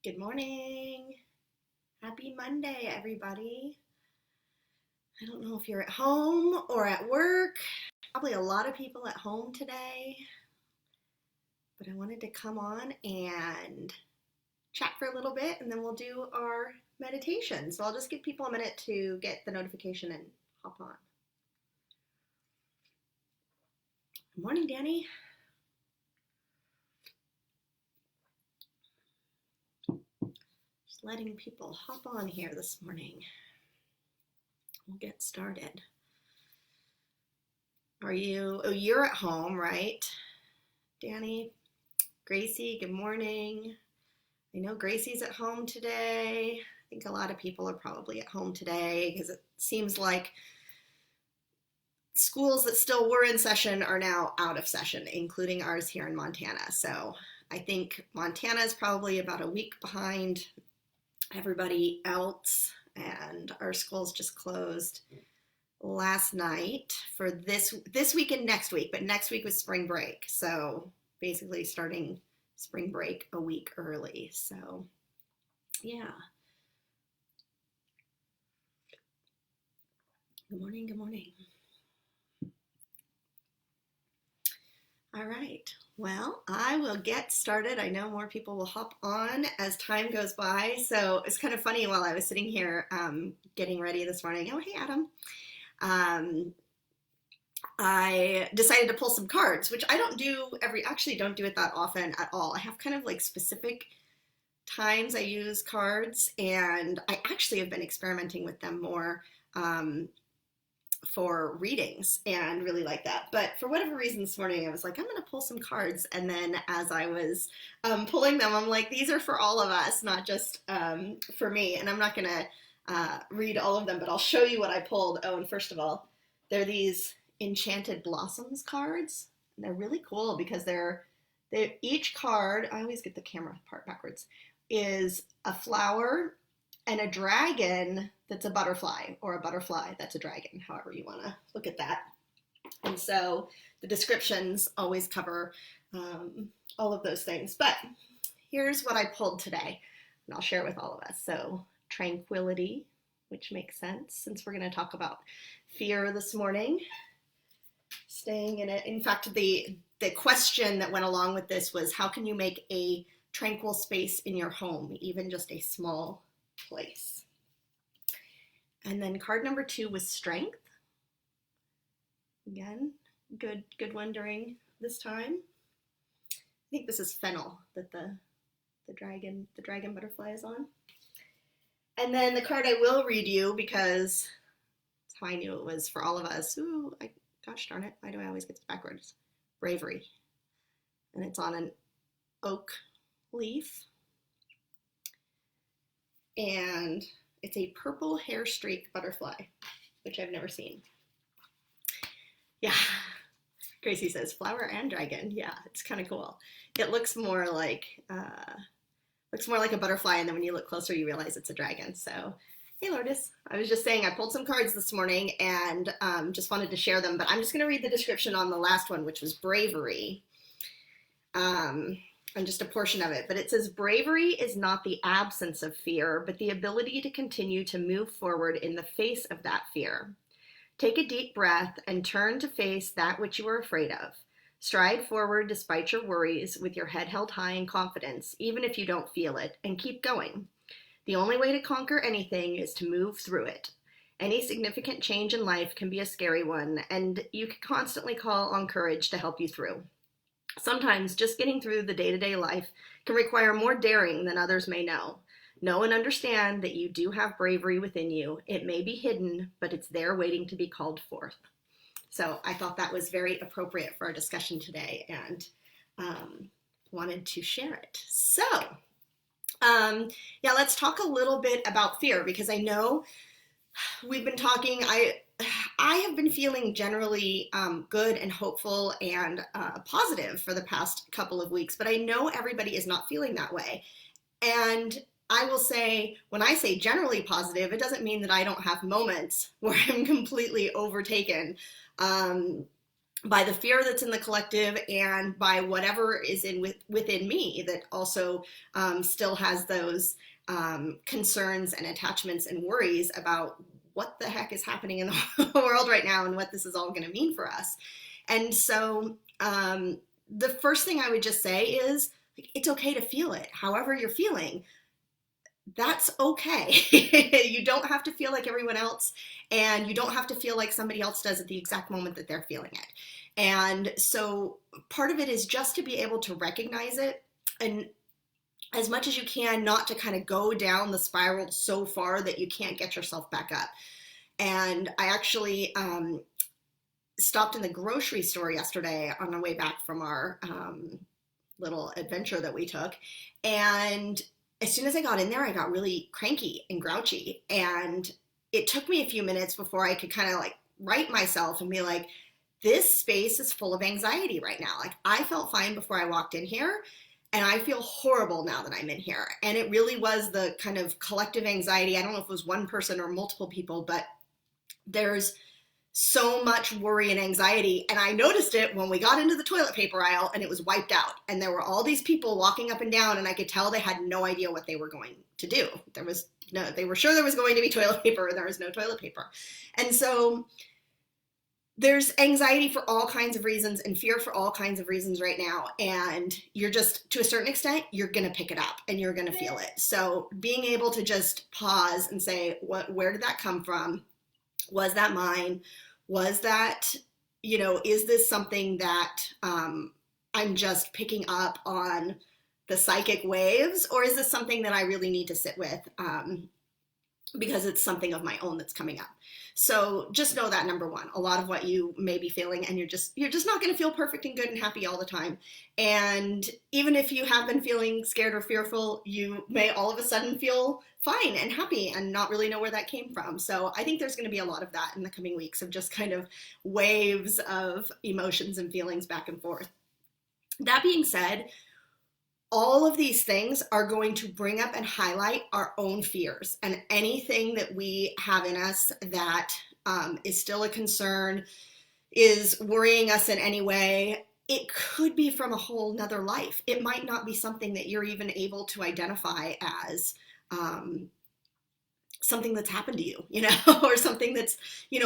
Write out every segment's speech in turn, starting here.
Good morning. Happy Monday, everybody. I don't know if you're at home or at work. Probably a lot of people at home today, but I wanted to come on and chat for a little bit and then we'll do our meditation. So I'll just give people a minute to get the notification and hop on. Good morning, Danny. Just letting people hop on here this morning. We'll get started. You're at home, right? Danny, Gracie, good morning. I know Gracie's at home today. I think a lot of people are probably at home today because it seems like schools that still were in session are now out of session, including ours here in Montana. So I think Montana is probably about a week behind everybody else, and our schools just closed last night for this week and next week, but next week was spring break. So basically starting spring break a week early. So yeah. Good morning, good morning. All right, well, I will get started. I know more people will hop on as time goes by. So it's kind of funny while I was sitting here getting ready this morning. Oh, hey, Adam. I decided to pull some cards, which I don't do actually don't do it that often at all. I have kind of like specific times I use cards, and I actually have been experimenting with them more for readings and really like that. But for whatever reason this morning, I was like, I'm going to pull some cards. And then as I was pulling them, I'm like, these are for all of us, not just for me. And I'm not going to read all of them, but I'll show you what I pulled. Oh, and first of all, they're these Enchanted Blossoms cards. And they're really cool because they're each card, I always get the camera part backwards, is a flower and a dragon that's a butterfly, or a butterfly that's a dragon, however you want to look at that. And so the descriptions always cover all of those things. But here's what I pulled today, and I'll share it with all of us. So tranquility, which makes sense since we're going to talk about fear this morning. Staying in it. In fact, the question that went along with this was, how can you make a tranquil space in your home, even just a small place? And then card number 2 was strength. Again, good one during this time. I think this is fennel that the dragon butterfly is on. And then the card I will read you because that's how I knew it was for all of us. Ooh, gosh darn it, why do I always get this backwards? Bravery. And it's on an oak leaf. And it's a purple hair streak butterfly, which I've never seen. Yeah, Gracie says flower and dragon. Yeah, it's kind of cool. It looks more like a butterfly, and then when you look closer, you realize it's a dragon. So, hey, Lourdes. I was just saying I pulled some cards this morning and just wanted to share them, but I'm just going to read the description on the last one, which was bravery. And just a portion of it, but it says, bravery is not the absence of fear, but the ability to continue to move forward in the face of that fear. Take a deep breath and turn to face that which you are afraid of. Stride forward despite your worries with your head held high in confidence, even if you don't feel it, and keep going. The only way to conquer anything is to move through it. Any significant change in life can be a scary one, and you can constantly call on courage to help you through. Sometimes just getting through the day-to-day life can require more daring than others may know. Know and understand that you do have bravery within you. It may be hidden, but it's there waiting to be called forth. So I thought that was very appropriate for our discussion today and wanted to share it. So yeah, let's talk a little bit about fear, because I know we've been talking, I have been feeling generally good and hopeful and positive for the past couple of weeks, but I know everybody is not feeling that way. And I will say, when I say generally positive, it doesn't mean that I don't have moments where I'm completely overtaken by the fear that's in the collective and by whatever is within me that also still has those concerns and attachments and worries about what the heck is happening in the world right now and what this is all going to mean for us. And so the first thing I would just say is it's okay to feel it. However you're feeling, that's okay. You don't have to feel like everyone else, and you don't have to feel like somebody else does at the exact moment that they're feeling it. And so part of it is just to be able to recognize it, and as much as you can, not to kind of go down the spiral so far that you can't get yourself back up. And I actually stopped in the grocery store yesterday on the way back from our little adventure that we took, and as soon as I got in there, I got really cranky and grouchy. And it took me a few minutes before I could kind of like right myself and be like, this space is full of anxiety right now. Like I felt fine before I walked in here, and I feel horrible now that I'm in here. And it really was the kind of collective anxiety. I don't know if it was one person or multiple people, but there's so much worry and anxiety. And I noticed it when we got into the toilet paper aisle and it was wiped out. And there were all these people walking up and down, and I could tell they had no idea what they were going to do. They were sure there was going to be toilet paper, and there was no toilet paper. And so there's anxiety for all kinds of reasons and fear for all kinds of reasons right now. And you're just, to a certain extent, you're going to pick it up and you're going to feel it. So being able to just pause and say, where did that come from? Was that mine? Was that, is this something that I'm just picking up on the psychic waves? Or is this something that I really need to sit with because it's something of my own that's coming up? So just know that, number one, a lot of what you may be feeling, and you're just not going to feel perfect and good and happy all the time. And even if you have been feeling scared or fearful, you may all of a sudden feel fine and happy and not really know where that came from. So I think there's going to be a lot of that in the coming weeks, of just kind of waves of emotions and feelings back and forth. That being said, all of these things are going to bring up and highlight our own fears, and anything that we have in us that is still a concern, is worrying us in any way. It could be from a whole nother life. It might not be something that you're even able to identify as something that's happened to you, or something that's,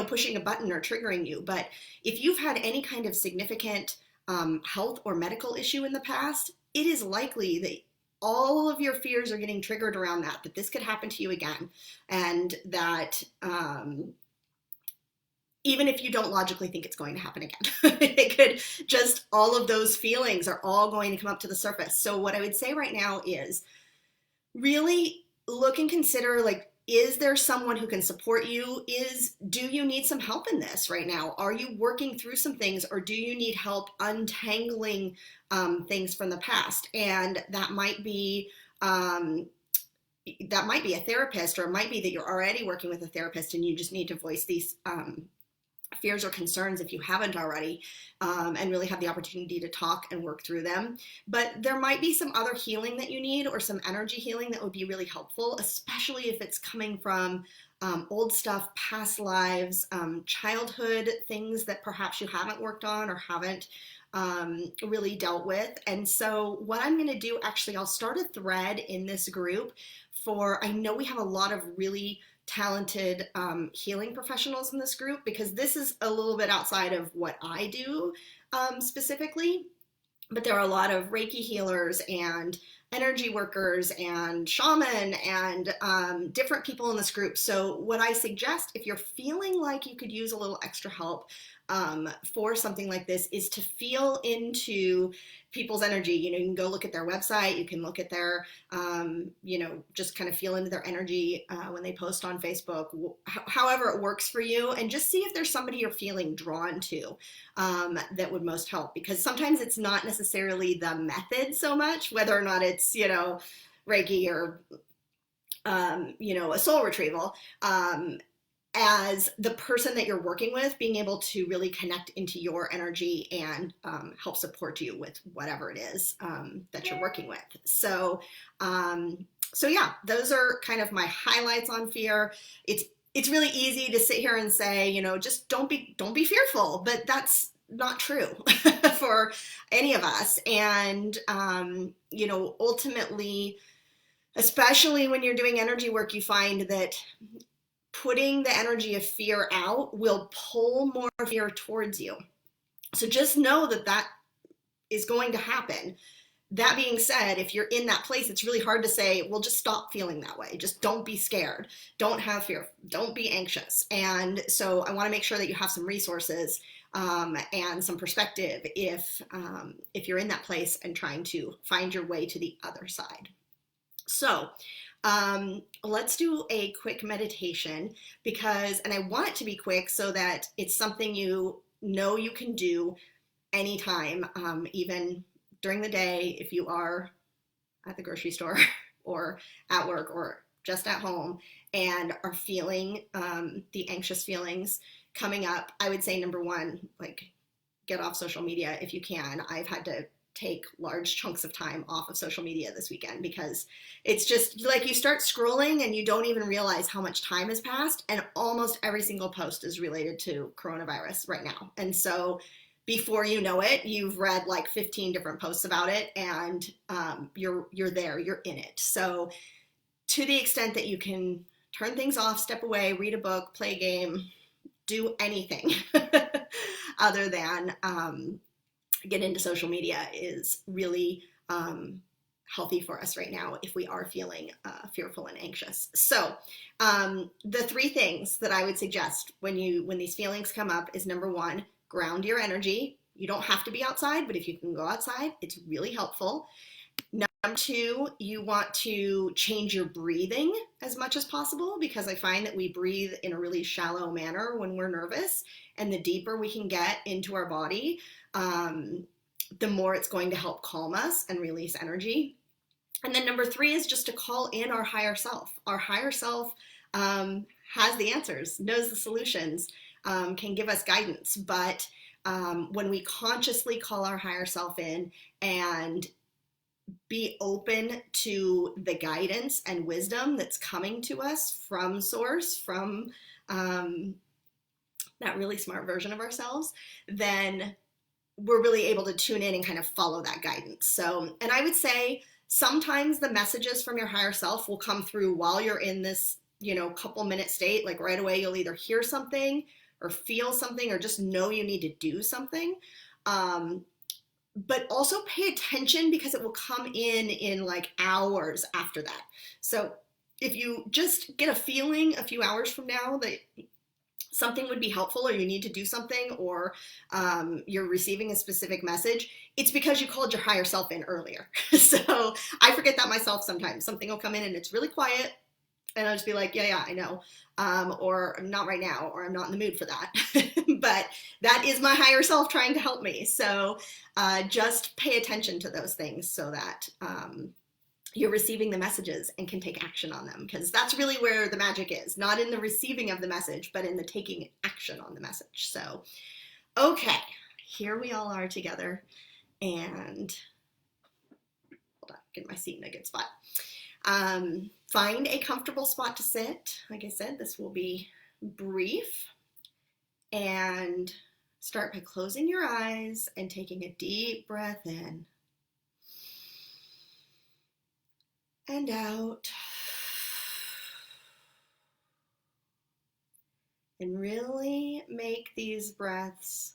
pushing a button or triggering you. But if you've had any kind of significant health or medical issue in the past, it is likely that all of your fears are getting triggered around that this could happen to you again. And that even if you don't logically think it's going to happen again, it could just, all of those feelings are all going to come up to the surface. So what I would say right now is really look and consider, like, is there someone who can support you? Do you need some help in this right now? Are you working through some things, or do you need help untangling things from the past? And that might be a therapist, or it might be that you're already working with a therapist and you just need to voice these fears or concerns, if you haven't already, and really have the opportunity to talk and work through them. But there might be some other healing that you need, or some energy healing that would be really helpful, especially if it's coming from old stuff, past lives, childhood things that perhaps you haven't worked on or haven't really dealt with. And so what I'm going to do, actually, I'll start a thread in this group I know we have a lot of really talented healing professionals in this group, because this is a little bit outside of what I do specifically, but there are a lot of Reiki healers and energy workers and shaman and different people in this group. So what I suggest, if you're feeling like you could use a little extra help for something like this, is to feel into people's energy. You can go look at their website, you can look at their, just kind of feel into their energy when they post on Facebook, however it works for you, and just see if there's somebody you're feeling drawn to that would most help. Because sometimes it's not necessarily the method so much, whether or not it's, Reiki or, a soul retrieval, as the person that you're working with being able to really connect into your energy and help support you with whatever it is that you're working with. So yeah, those are kind of my highlights on fear. It's really easy to sit here and say, just don't be fearful, but that's not true for any of us. And, ultimately, especially when you're doing energy work, you find that putting the energy of fear out will pull more fear towards you. So just know that that is going to happen. That being said, if you're in that place, it's really hard to say, well, just stop feeling that way. Just don't be scared. Don't have fear. Don't be anxious. And so I want to make sure that you have some resources and some perspective if you're in that place and trying to find your way to the other side. So let's do a quick meditation and I want it to be quick so that it's something you know you can do anytime, even during the day, if you are at the grocery store or at work or just at home and are feeling the anxious feelings coming up. I would say number one, like, get off social media if you can. I've had to take large chunks of time off of social media this weekend because it's just like you start scrolling and you don't even realize how much time has passed, and almost every single post is related to coronavirus right now. And so before you know it, you've read like 15 different posts about it, and you're there, you're in it. So to the extent that you can turn things off, step away, read a book, play a game, do anything other than get into social media is really healthy for us right now if we are feeling fearful and anxious. So the three things that I would suggest when these feelings come up is, number one, ground your energy. You don't have to be outside, but if you can go outside, it's really helpful. Number two, you want to change your breathing as much as possible, because I find that we breathe in a really shallow manner when we're nervous, and the deeper we can get into our body, the more it's going to help calm us and release energy. And then number three is just to call in our higher self. Our higher self has the answers, knows the solutions, can give us guidance. But when we consciously call our higher self in and be open to the guidance and wisdom that's coming to us from source, from that really smart version of ourselves, then we're really able to tune in and kind of follow that guidance. So, and I would say sometimes the messages from your higher self will come through while you're in this, couple minute state. Like right away, you'll either hear something or feel something or just know you need to do something. But also pay attention, because it will come in like hours after that. So if you just get a feeling a few hours from now that something would be helpful, or you need to do something, or you're receiving a specific message, it's because you called your higher self in earlier. So I forget that myself sometimes. Something will come in and it's really quiet, and I'll just be like, yeah, I know. Or not right now, or I'm not in the mood for that. But that is my higher self trying to help me. So just pay attention to those things so that you're receiving the messages and can take action on them, because that's really where the magic is, not in the receiving of the message, but in the taking action on the message. So, okay, here we all are together, and hold on, get my seat in a good spot. Find a comfortable spot to sit. Like I said, this will be brief, and start by closing your eyes and taking a deep breath in and out. And really make these breaths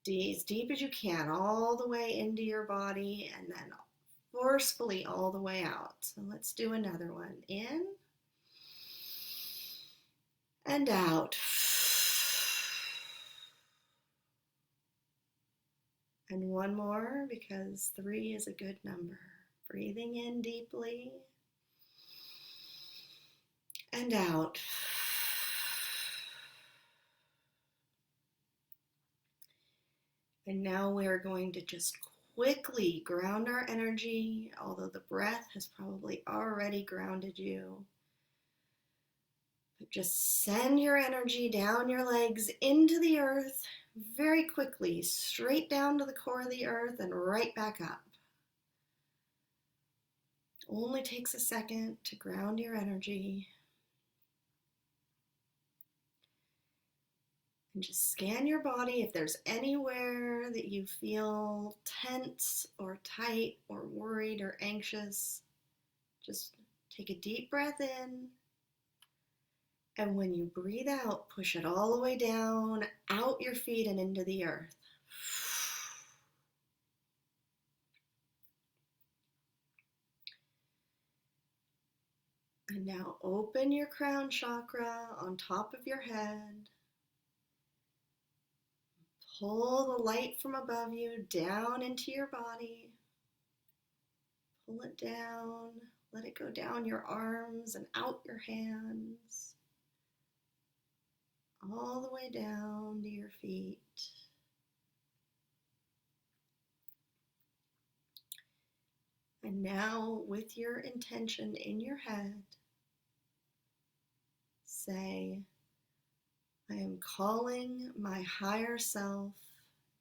as deep as you can, all the way into your body, and then forcefully all the way out. So let's do another one. In and out. And one more, because 3 is a good number. Breathing in deeply and out. And now we're going to just quickly ground our energy, although the breath has probably already grounded you. But just send your energy down your legs into the earth very quickly, straight down to the core of the earth and right back up. Only takes a second to ground your energy. And just scan your body. If there's anywhere that you feel tense or tight or worried or anxious, just take a deep breath in. And when you breathe out, push it all the way down, out your feet and into the earth. And now open your crown chakra on top of your head. Pull the light from above you down into your body. Pull it down. Let it go down your arms and out your hands. All the way down to your feet. And now, with your intention in your head, say, I am calling my higher self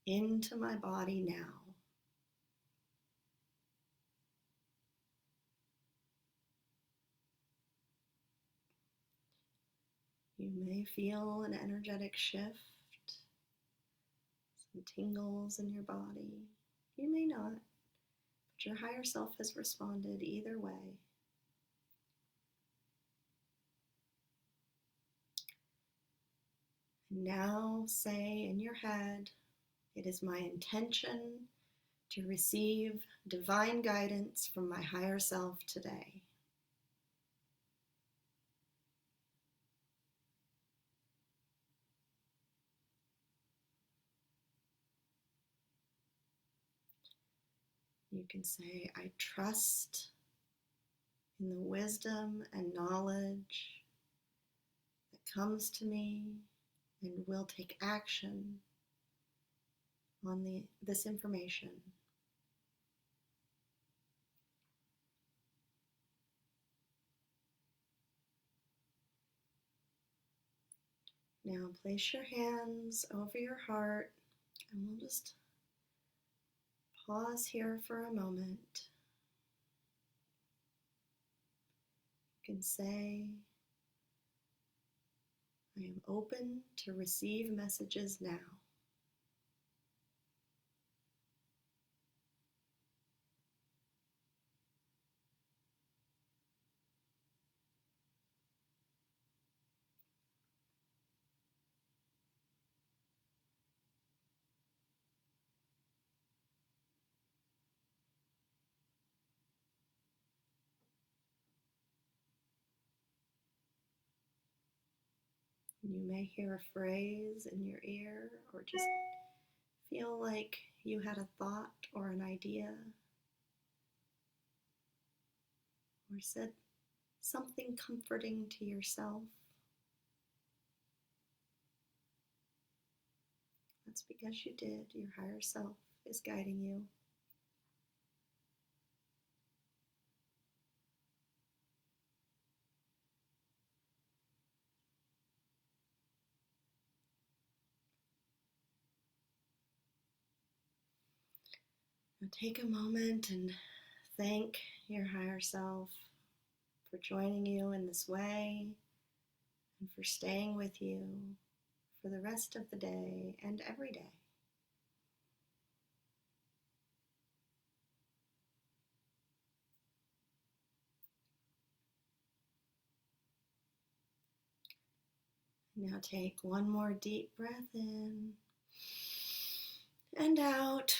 into my body now. You may feel an energetic shift, some tingles in your body. You may not, but your higher self has responded either way. Now say in your head, it is my intention to receive divine guidance from my higher self today. You can say, I trust in the wisdom and knowledge that comes to me and will take action on this information. Now place your hands over your heart and we'll just pause here for a moment. You can say, I am open to receive messages now. You may hear a phrase in your ear or just feel like you had a thought or an idea or said something comforting to yourself. That's because you did. Your higher self is guiding you. Now take a moment and thank your higher self for joining you in this way and for staying with you for the rest of the day and every day. Now take one more deep breath in and out.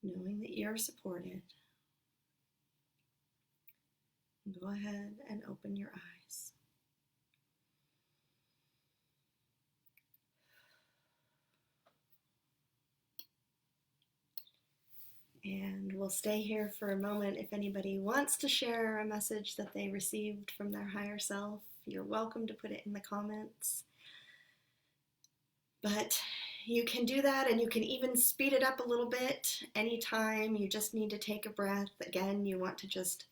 Knowing that you're supported. Go ahead and open your eyes. And we'll stay here for a moment. If anybody wants to share a message that they received from their higher self, you're welcome to put it in the comments. But you can do that, and you can even speed it up a little bit anytime you just need to take a breath. Again, you want to just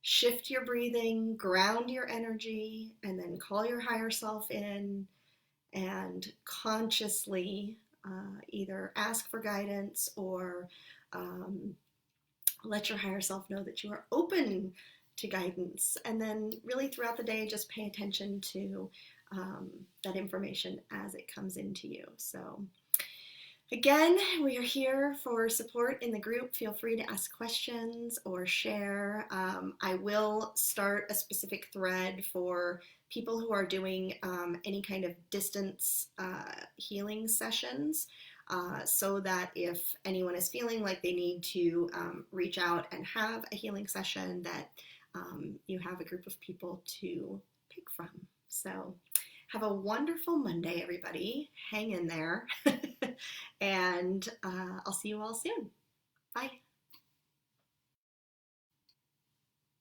shift your breathing, ground your energy, and then call your higher self in and consciously either ask for guidance or let your higher self know that you are open to guidance. And then really throughout the day, just pay attention to that information as it comes into you. So again, we are here for support in the group. Feel free to ask questions or share. I will start a specific thread for people who are doing any kind of distance healing sessions, so that if anyone is feeling like they need to reach out and have a healing session, that you have a group of people to pick from. So have a wonderful Monday, everybody. Hang in there. And I'll see you all soon. Bye.